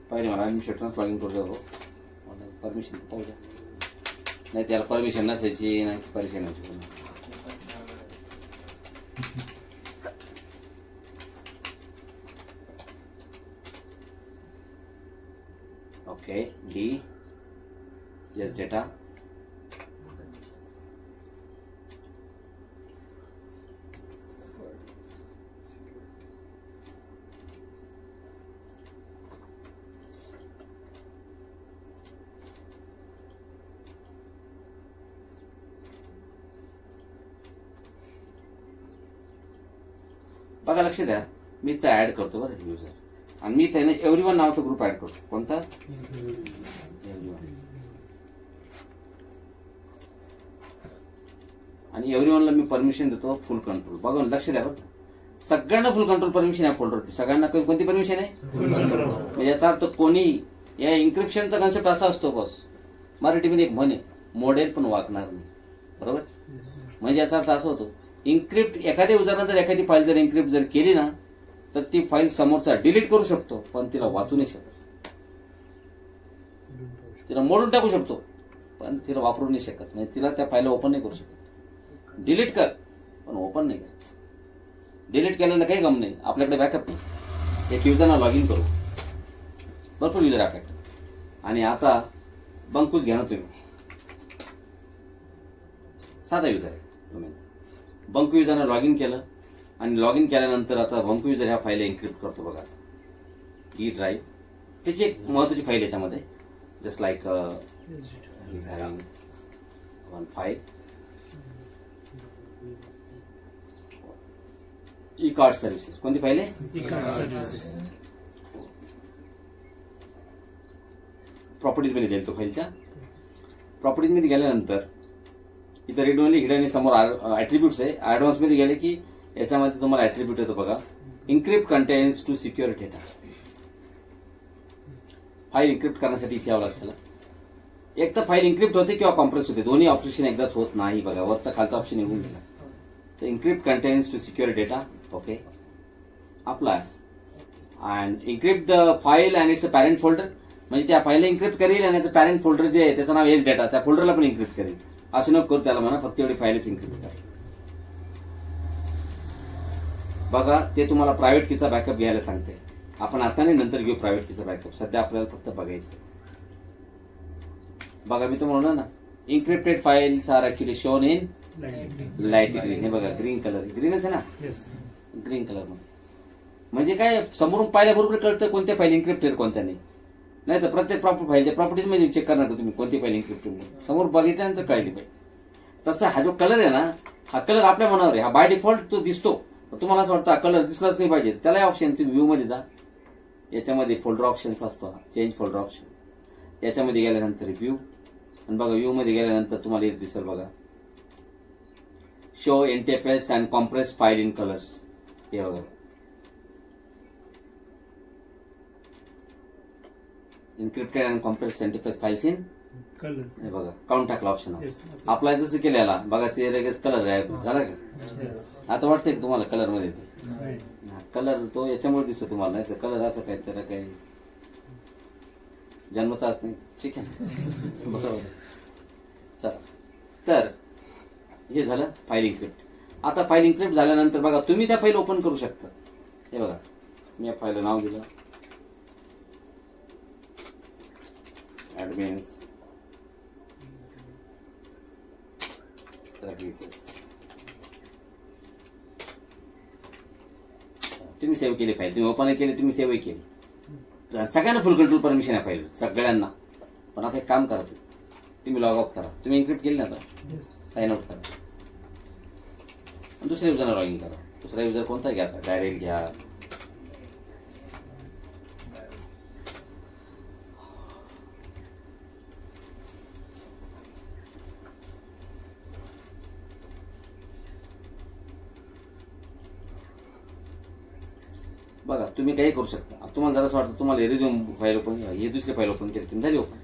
पाहिजे मला ॲडमिनिस्ट्रेटरच लॉगिन करू द्या. मला परमिशन पाहू द्या. नाही त्याला परमिशन नसायची नाही परेशान व्हायची. ओके डी येस डेटा बघा लक्ष द्या. मी तर ऍड करतो बरं युजर आणि मी त्याने एव्हरीवन नावाचा ग्रुप ऍड करतो. कोणता एव्हरीवन आणि एव्हरीवनला मी परमिशन देतो फुल कंट्रोल. बघा लक्ष द्या बरं सगळ्यांना फुल कंट्रोल परमिशन आहे फोल्डरवरती. सगळ्यांना कोणती परमिशन आहे याचा अर्थ कोणी या इन्क्रिप्शनचा कन्सेप्ट असा असतो बस मराठीमध्ये एक म्हणे मॉडेल पण वागणार नाही बरोबर. म्हणजे याचा अर्थ असा होतो इन्क्रिप्ट एखाद्या युजरनं जर एखादी फाईल जर इन्क्रिप्ट जर केली ना तर ती फाईल समोरचा डिलीट करू शकतो पण तिला वाचू नाही शकत. तिला मोडून टाकू शकतो पण तिला वापरू नाही शकत. म्हणजे तिला त्या फाईलला ओपन नाही करू शकत. डिलीट कर पण ओपन नाही कर. डिलीट केल्यानं काही गम नाही. आपल्याकडे बॅकअप नाही. एक युजरना लॉग इन करू. भरपूर युजर आपल्याकडे. आणि आता बंकूस घ्या ना तुम्ही. साधा युजर आहे डोमेनचा. बंकू युजरनं लॉग इन केलं आणि लॉग इन केल्यानंतर आता बंकू युजर ह्या फाईल एन्क्रिप्ट करतो. बघा ई ड्राईव्ह त्याची एक महत्वाची फाईल याच्यामध्ये just like one file E card services. कोणती फाईल आहे प्रॉपर्टीज मध्ये जाईल तो फाईलच्या. प्रॉपर्टीज मध्ये गेल्यानंतर इथं रीड ओनली हिडन समोर ऍट्रिब्यूट्स आहे. ऍडव्हान्स मध्ये गेले की याच्यामध्ये तुम्हाला ऍट्रिब्यूट येतो बघा encrypt contains two secure data. File encrypt करण्यासाठी इथे यावं लागतं त्याला. एक तर फाईल इन्क्रिप्ट होते किंवा कॉम्प्रेस होते दोन्ही ऑप्शन एकदाच होत नाही. बघा वरचा खालचा ऑप्शन निघून गेला. तर encrypt contains two secure data okay apply and encrypt the file and it's a parent folder. म्हणजे त्या फाईलला इन्क्रिप्ट करेल आणि याचं पॅरेंट फोल्डर जे आहे त्याचं नाव एज डेटा त्या फोल्डरला पण इन्क्रिप्ट करेल. असं नको करू त्याला म्हणा फक्त एवढी फाईलच इन्क्रिप्ट करा. बघा ते तुम्हाला प्रायव्हेट कीचा बॅकअप घ्यायला सांगते. आपण आता नाही नंतर घेऊ प्रायव्हेट कीचा बॅकअप. सध्या आपल्याला फक्त बघायचं. बघा मी तुम्हाला म्हणलं ना encrypted files are actually shown in light green. हे बघा ग्रीन कलर ग्रीनच आहे ना ग्रीन कलर म्हणजे काय समोरून पाहिल्याबरोबर कळतं कोणत्या फाईल इन्क्रिप्टेड कोणत्या नाही. नाही तर प्रत्येक फाईलच्या प्रॉपर्टीज मध्ये चेक करणार का तुम्ही कोणती फाईल इन्क्रिप्टेड समोर बघितल्यानंतर कळली पाहिजे. तसं हा जो कलर आहे ना हा कलर आपल्या मनावर आहे. हा बाय डिफॉल्ट तो दिसतो. तुम्हाला असं वाटतं हा कलर दिसलाच नाही पाहिजे त्याला ऑप्शन तुम्ही व्ह्यू मध्ये जा. याच्यामध्ये फोल्डर ऑप्शन्स असतो चेंज फोल्डर ऑप्शन. याच्यामध्ये गेल्यानंतर व्ह्यू आणि बघा व्ह्यू मध्ये गेल्यानंतर तुम्हाला एक दिसेल बघा show NTFS and compress file in colours. हे बघा encrypted and compress NTFS files in colour. हे बघा काउंट टाकला ऑप्शन अप्लाय जसं केलं याला बघा ते लगेच कलर झाला का. आता वाटतंय तुम्हाला कलर मध्ये कलर तो याच्यामुळे दिसतो तुम्हाला. नाही तर कलर असं काय त्याला काही जन्मताच नाही. ठीक आहे ना बरोबर. चला तर हे झालं फाईल इन्क्रिप्ट. आता फाईल इन्क्रिप्ट झाल्यानंतर बघा तुम्ही त्या फाईल ओपन करू शकता. हे बघा मी या फाईलला नाव दिलं ऍडमिन्स सर्व्हिसेस. तुम्ही सेव्ह केली फाईल. तुम्ही ओपन केली तुम्ही सेव्ह केली. सगळ्यांना फुल कंट्रोल परमिशन आहे फाईल सगळ्यांना. पण आता एक काम करा तुम्ही लॉग ऑफ करा. तुम्ही इन्क्रिप्ट केली ना आता साइन आउट करा. दुसऱ्या युजरला लॉग इन करा. दुसरा युजर कोणता घ्या आता डायरेक्ट घ्या. बघा तुम्ही काही करू शकता. तुम्हाला जरा असं वाटतं तुम्हाला रिझ्यूम फाईल ओपन ही दुसरी फाईल ओपन केली तुम्ही झाली ओपन.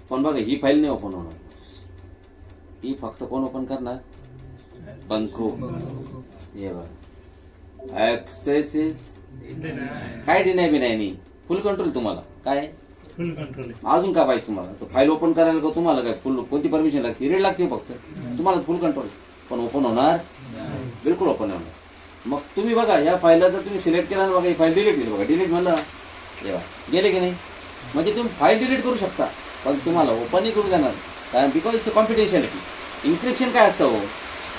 पण बघा ही फाईल नाही ओपन होणार. ही फक्त कोण ओपन करणार बंकू. हे बघा ऍक्सेस इज काय डिनाय बी नाही, फुल कंट्रोल तुम्हाला. काय फुल कंट्रोल अजून काय पाहिजे तुम्हाला? फाईल ओपन करायला का तुम्हाला काय फुल कोणती परमिशन लागते? रीड लागते फक्त. तुम्हाला फुल कंट्रोल. पण ओपन होणार? बिलकुल ओपन होणार. मग तुम्ही बघा या फाईलला जर तुम्ही सिलेक्ट केला ना, बघा ही फाईल डिलीट केली, बघा डिलीट म्हणलं तेव्हा गेले की नाही. म्हणजे तुम्ही फाईल डिलीट करू शकता पण तुम्हाला ओपनही करू देणार. कारण बिकॉज इट्स कॉन्फिडेन्शियलिटी. इन्क्रिप्शन काय असतं हो?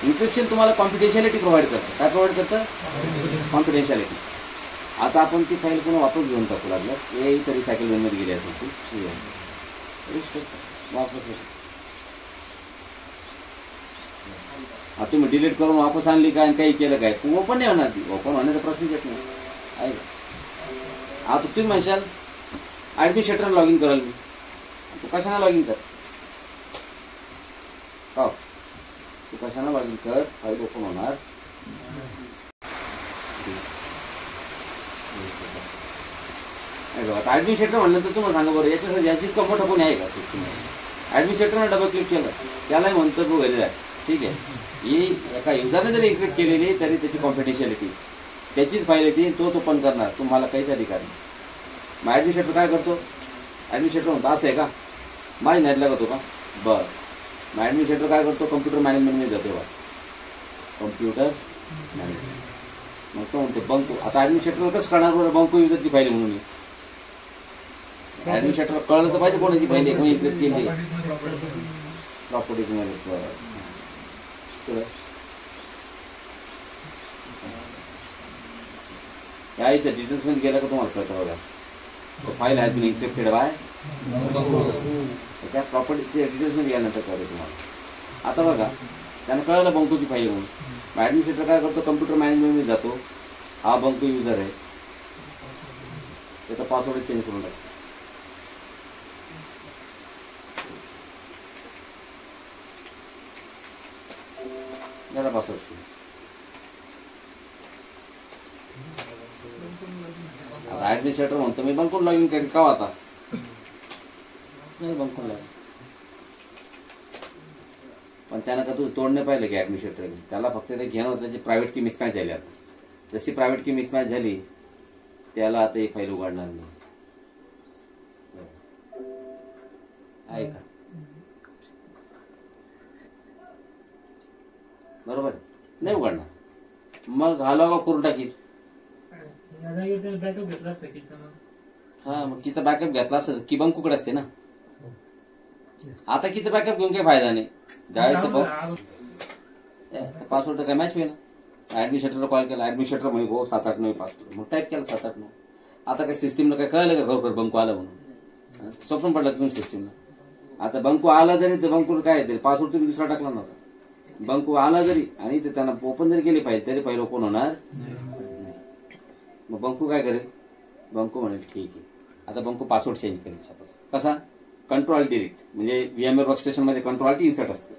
इन्क्रिप्शन तुम्हाला कॉन्फिडेन्शियलिटी प्रोव्हाइड करतं. काय प्रोव्हाइड करतं? कॉन्फिडेन्शियलिटी. आता आपण ती फाईल पुन्हा वापस घेऊन टाकू लागलं. हे तरी सायकल मध्ये गेली असेल ती वापस. आता तुम्ही डिलीट करून वापस आणली काय आणि काही केलं काय, ओपन नाही होणार. ती ओपन होण्याचा प्रश्नच येत नाही. आहे का? आता तुम्ही म्हणशाल ॲडमिनिस्ट्रेटर लॉग इन कराल मी. तू कशाने लॉग इन कर? का तू कशाने लॉग इन कर? फाईल ओपन होणार. आता ॲडमिनिस्ट्रेटर म्हणलं तर तुम्हाला सांगा बरं, याच्यासाठी याची कम्फर्ट पण आहे का सिस्टम? ॲडमिनिस्ट्रेटरने डबल क्लिक केलं त्यालाही म्हणतं तू घरी जाय. ठीक आहे, ही एका युजरने जरी इन्क्रिप्ट केलेली तरी त्याची कॉन्फिडेन्शियलिटी त्याचीच फाईल येते, तोच ओपन करणार. तुम्हाला काहीच अधिकार नाही. मग ॲडमिनिस्ट्रेटर काय करतो? ॲडमिनिस्ट्रेटर म्हणतो असं आहे का, माझी नाही लागतो का? बरं. मग ॲडमिनिस्ट्रेटर काय करतो? कम्प्युटर मॅनेजमेंटमध्ये जातो. बा कम्प्युटर मॅनेजमेंट. मग तो म्हणतो बंकू. आता ॲडमिनिस्ट्रेटर कसं करणार बरं बंकू युजरची फाईल म्हणून? ॲडमिनिस्ट्रेटर कळलं तर पाहिजे कोणाची फाईल आहे, कोणी इन्क्रिप्ट केली. प्रॉपर्टीज मध्ये यायचं डिटेल्स मध्ये गेलं का तुम्हाला कळतं. बघा file has been encrypted by त्या प्रॉपर्टीज डिटेल्स मध्ये गेल्यानंतर कळतं तुम्हाला. आता बघा त्यानं कळलं बंकूची फाईल म्हणून. ॲडमिनिस्ट्रेटर काय करतो? कम्प्युटर मॅनेजमेंटमध्ये जातो. हा बंकू युजर आहे, त्याचा पासवर्ड चेंज करून टाकतो. त्याला पासवर्ड आता ॲडमिनिस्ट्रेटर म्हणतो मी बंकून लॉग इन करेन का आता? नाही बंकून लॉग. पण त्यानं का तुझं तोडणे पाहिलं की ॲडमिनिस्ट्रेटर त्याला फक्त ते घेणं होतं. त्याची प्रायव्हेट की मिसमॅच झाली. आता जशी प्रायव्हेट की मिसमॅच झाली त्याला आता ही फाईल उघडणार नाही. आहे का? बरोबर नाही उघडणार. मग हा लॉग ऑफ करून टाकील. बॅकअप घेतला असता कीचा. हा मग कीचा बॅकअप घेतला असतं की बंकूकडे असते ना. आता कीचा बॅकअप घेऊन काही फायदा नाही. पासवर्ड तर काय मॅच होईल. ॲडमिनिस्ट्रेटरला कॉल केला, ॲडमिनिस्ट्रेटर म्हणे हो 7-8-9 पासवर्ड. मग टाईप केला 7-8-9. आता काय सिस्टीमला काय कळलं का खरोखर बंकू आला म्हणून? स्वप्न पडलं तुम्ही सिस्टीमला. आता बंकू आला जरी तर बंकू काय तरी पासवर्ड तुम्ही दुसरा टाकला नव्हता. बंकू आला जरी आणि ते त्यांना ओपन जरी केली फाईल तरी फाईल ओपन होणार नाही. मग बंकू काय करेल? बंकू म्हणेल ठीक आहे. आता बंकू पासवर्ड चेंज करेल स्वतःच. कसा? Control delete. म्हणजे VMware वर्कस्टेशनमध्ये कंट्रोल टी इन्सर्ट असतं.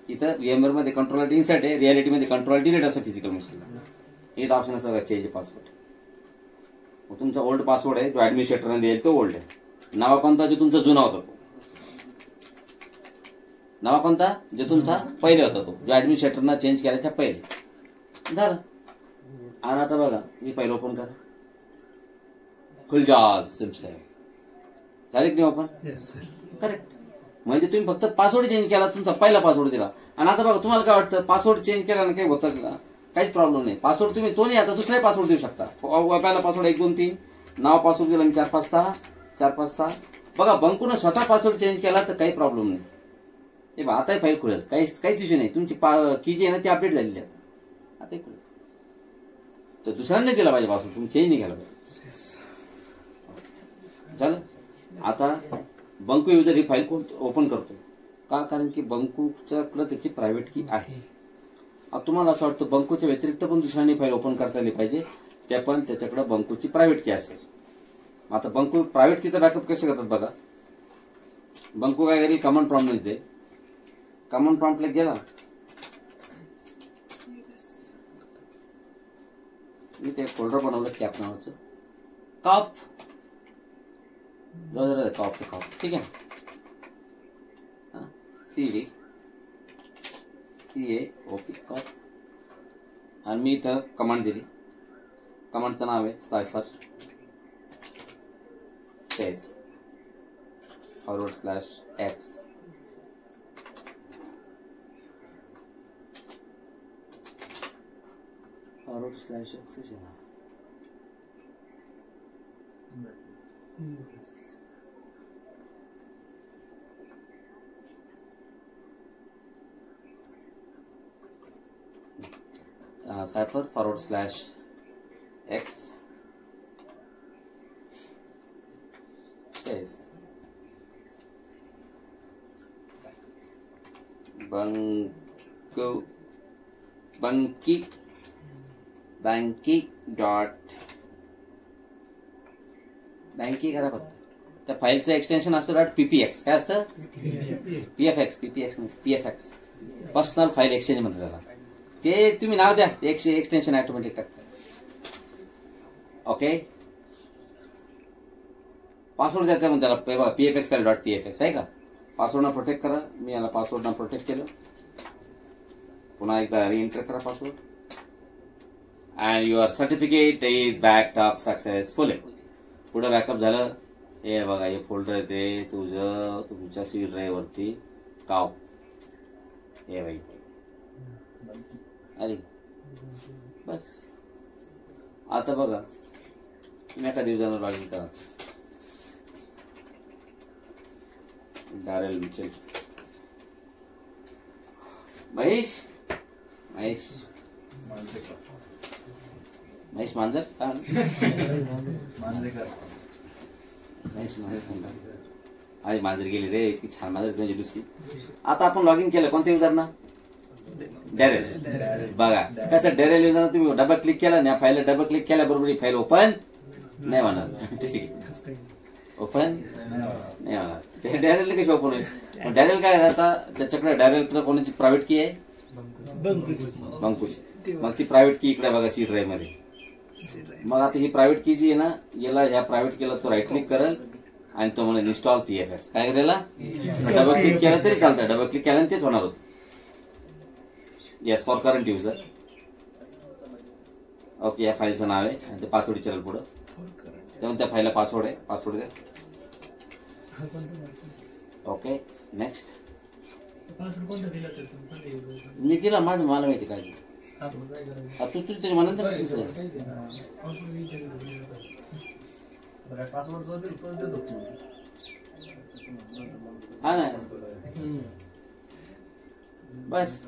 इथं VMware मध्ये कंट्रोल टी इन्सर्ट आहे, रियालिटीमध्ये कंट्रोल डिलीट असं फिजिकल मशीनला. हेच ऑप्शन असं का चेंज पासवर्ड. मग तुमचा ओल्ड पासवर्ड आहे जो ॲडमिनिस्ट्रेटरने देईल तो ओल्ड आहे. नवा कोणता? जो तुमचा जुना होता तो. नवा कोणता? जो तुमचा पहिले होता तो, जो ॲडमिनिस्ट्रेटरना चेंज करायच्या पहिले झालं. आणि आता बघा ही फाईल ओपन करा. खुलजाज सिम्पल झाले की नाही ओपन? करेक्ट. म्हणजे तुम्ही फक्त पासवर्ड चेंज केला, तुमचा पहिला पासवर्ड दिला. आणि आता बघा तुम्हाला काय वाटतं पासवर्ड चेंज केल्यानं काही होतं का? काहीच प्रॉब्लेम नाही. पासवर्ड तुम्ही तो नाही आता दुसराही पासवर्ड देऊ शकता. पहिला पासवर्ड 1 2 3 नाव पासवर्ड दिला 4 5 6 4 5 6. बघा बंकून स्वतः पासवर्ड चेंज केला तर काही प्रॉब्लेम नाही. हे बघा आताही फाईल खुलेल, काहीच इश्यू नाही. तुमची की जी आहे ना ती अपडेट झालेली आहे आता खुलेल. तर दुसऱ्यांनी दिला पाहिजे पासवर्ड, तुम्ही चेंज नाही केला पाहिजे. झालं. आता बंकू युजर ही फाईल ओपन करतो का? कारण की बंकूच्याकडे त्याची प्रायव्हेट की आहे. आता तुम्हाला असं वाटतं बंकूच्या व्यतिरिक्त पण दुसऱ्यांनी फाईल ओपन करता आली पाहिजे, त्या पण त्याच्याकडे बंकूची प्रायव्हेट की असेल. आता बंकू प्रायव्हेट कीचा बॅकअप कसे करतात बघा. बंकू काय करेल? कमांड प्रॉम्प्ट दे. कमांड प्रॉम्प्टला गेला मी ते फोल्डर बनवलं कॅप नावाचं. कॉप कॉप ठीक आहे. CD CAOP कॉप. आणि मी इथं कमांड दिली कमांडचं नाव आहे सायफर स्पेस /x /x आहे ना. सायफर /x स्पेस बँकी करा फक्त. त्या फाईलचं एक्सटेन्शन असतं .ppx. काय असतं? pfx नाही, pfx पर्सनल फाईल एक्सचेंज म्हणतात त्याला. ते तुम्ही नाव द्या, एक्सटेन्शन ऑटोमॅटिक टाकतं. ओके, पासवर्ड द्यायचा म्हणून त्याला pfx फाईल .pfx आहे का. पासवर्डनं प्रोटेक्ट करा. मी याला पासवर्डनं प्रोटेक्ट केलं. पुन्हा एकदा रिएंटर करा password. And your certificate is backed up successfully. पुढं बॅकअप झालं. हे बघा, हे फोल्डर आहे ते तुमच्या सी ड्राईव्ह वरती काव. हे बाई, अरे बस. आता बघा, तुम्ही एका दिवसानं लॉग इन करा. दारेल मिचेल महेश मांजर काय महेश आज मांजर गेली रे. इतकी छान मांजर म्हणजे लुसी. आता आपण लॉग इन केलं कोणत्या युजरना? डॅरेल. बघा कसं डॅरेल युजरना तुम्ही डबल क्लिक केला ना, फाईल डबल क्लिक केल्याबरोबर ही फाईल ओपन नाही होणार. ठीक आहे, ओपन नाही होणार. ते डॅरेल कशी ओपन होईल? डॅरेल काय आता त्याच्याकडे डॅरेलकडे कोणाची प्रायव्हेट की आहे? बंकुश. मग ती प्रायव्हेट की इकडे बघा सी ड्राईव्ह मध्ये. मग आता ही प्रायव्हेट की जी आहे ना, याला ह्या प्रायव्हेट कीला तो राईट क्लिक करेल आणि तो म्हणेल इन्स्टॉल pfx. काय करेल? डबल क्लिक केलं तरी चालतं. डबल क्लिक केल्याने तेच होणार होतं. Yes, for current user. Okay, या फाईलचं नाव आहे आणि ते पासवर्ड विचारेल पुढं. तेव्हा त्या फाईलला पासवर्ड आहे. पासवर्ड द्या. Okay, next. मी दिला मला माहिती काय तू त्याच्या मनात हा ना. बस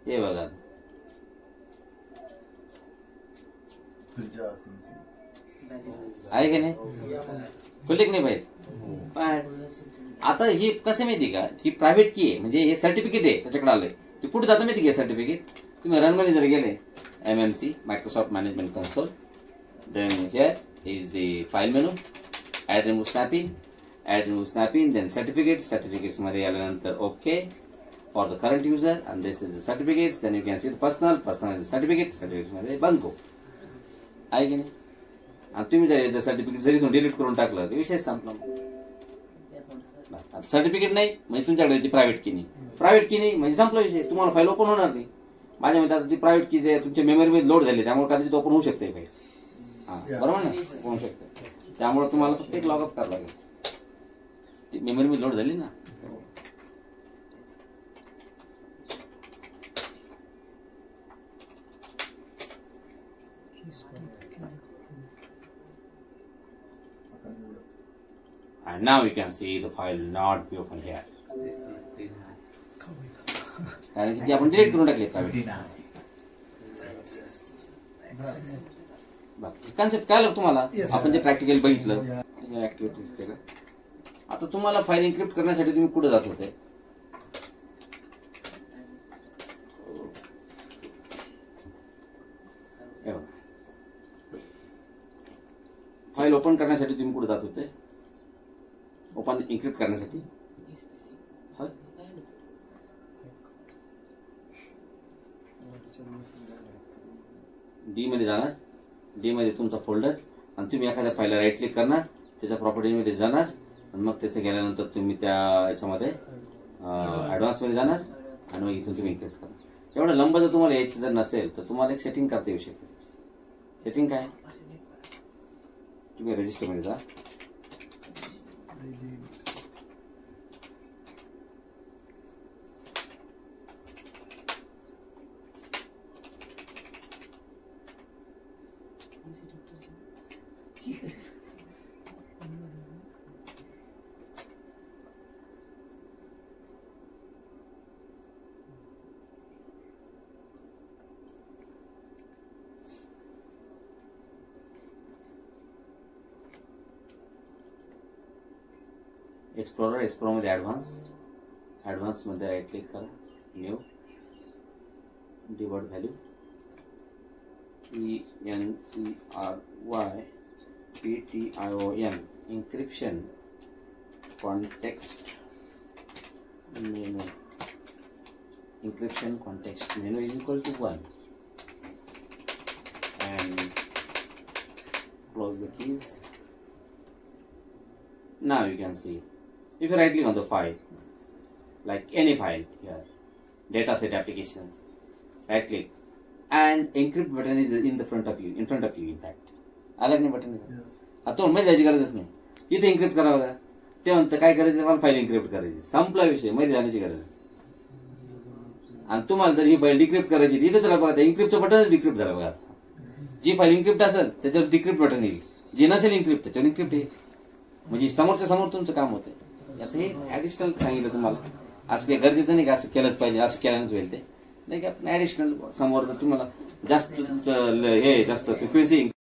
हे बघा, आहे की नाही? खुले की नाही बाहेर? आता ही कसं माहिती का, ही प्रायव्हेट की आहे म्हणजे हे सर्टिफिकेट आहे त्याच्याकडे आलंय. ते पुढे जातं माहिती का सर्टिफिकेट. तुम्ही रन मध्ये जर गेले MMC Microsoft management console, then here is the file menu, add remove snapping, then certificates मध्ये आल्यानंतर okay for the current user and this is the certificates. Then you can see the personal certificates मध्ये बंको आहे की नाही. आणि तुम्ही जर सर्टिफिकेट जरी डिलीट करून टाकलं तर विषय संपला. सर्टिफिकेट नाही म्हणजे तुमच्याकडे ती प्रायव्हेट की नाही म्हणजे संपला विषय. तुम्हाला फाईल ओपन होणार नाही. माझ्या मते आता ती प्रायव्हेट की तुमच्या मेमरीमध्ये लोड झाली त्यामुळे कदाचित ओपन होऊ शकते फाईल. हा बरोबर ना, ओपन होऊ शकते. त्यामुळे तुम्हाला फक्त एक लॉग अप करावं लागेल. ती मेमरीमध्ये लोड झाली ना. And now you can see the file will not be open here. कारण की ती आपण डिलीट करून टाकली प्रायव्हेट. कन्सेप्ट कळलं तुम्हाला? आपण जे प्रॅक्टिकल बघितलं, ऍक्टिव्हिटीज केलं. आता तुम्हाला फाईल एन्क्रिप्ट करण्यासाठी तुम्ही कुठे जात होते? फाईल ओपन करण्यासाठी तुम्ही कुठे जात होते? ओपन एन्क्रिप्ट करण्यासाठी डी मध्ये जाणार. डी मध्ये तुमचा फोल्डर आणि तुम्ही एखाद्या फाईलला राईट क्लिक करणार, त्याच्या प्रॉपर्टीमध्ये जाणार आणि मग तिथे गेल्यानंतर तुम्ही त्या याच्यामध्ये ॲडव्हान्स मध्ये जाणार आणि मग इथून तुम्ही एन्क्रिप्ट करणार. एवढं लंब जर तुम्हाला यायचं जर नसेल तर तुम्हाला एक सेटिंग करता येऊ शकते. सेटिंग काय, तुम्ही रजिस्टरमध्ये जा. एक्सप्लोरर मध्ये ॲडव्हान्स मध्ये राईट क्लिक करा, new, divert value ENCRYPTION, encryption context menu. Encryption context menu is equal to 1 and close the keys. Now you can see, if you right click on the file, like any file here, dataset applications, right click and encrypt button is in front of you in fact. आलं नाही button, आता तुम्हाला मध्ये जायची गरजच नाही. इथे encrypt करावं का, ते म्हणतं काय करायचं, मला फाईल एन्क्रिप्ट करायची, संपला विषय, मध्ये जाण्याची गरज. आणि तुम्हाला जर ही फाईल डिक्रिप्ट करायची इथे तर बघा एन्क्रिप्टचं बटनच डिक्रिप्ट झालं बघा. जी फाईल एन्क्रिप्ट असेल त्याच्यावर डिक्रिप्ट बटन येईल, जी नसेल एन्क्रिप्ट त्याच्यावर एन्क्रिप्ट येईल. म्हणजे समोरच्या समोर तुमचं काम होतं. आता हे ऍडिशनल सांगितलं तुम्हाला, असं काही गरजेचं नाही का असं केलंच पाहिजे, असं केल्यानंच होईल ते नाही की आपण ऍडिशनल समोर तुम्हाला जास्त हे जास्त फ्रिक्वेन्सी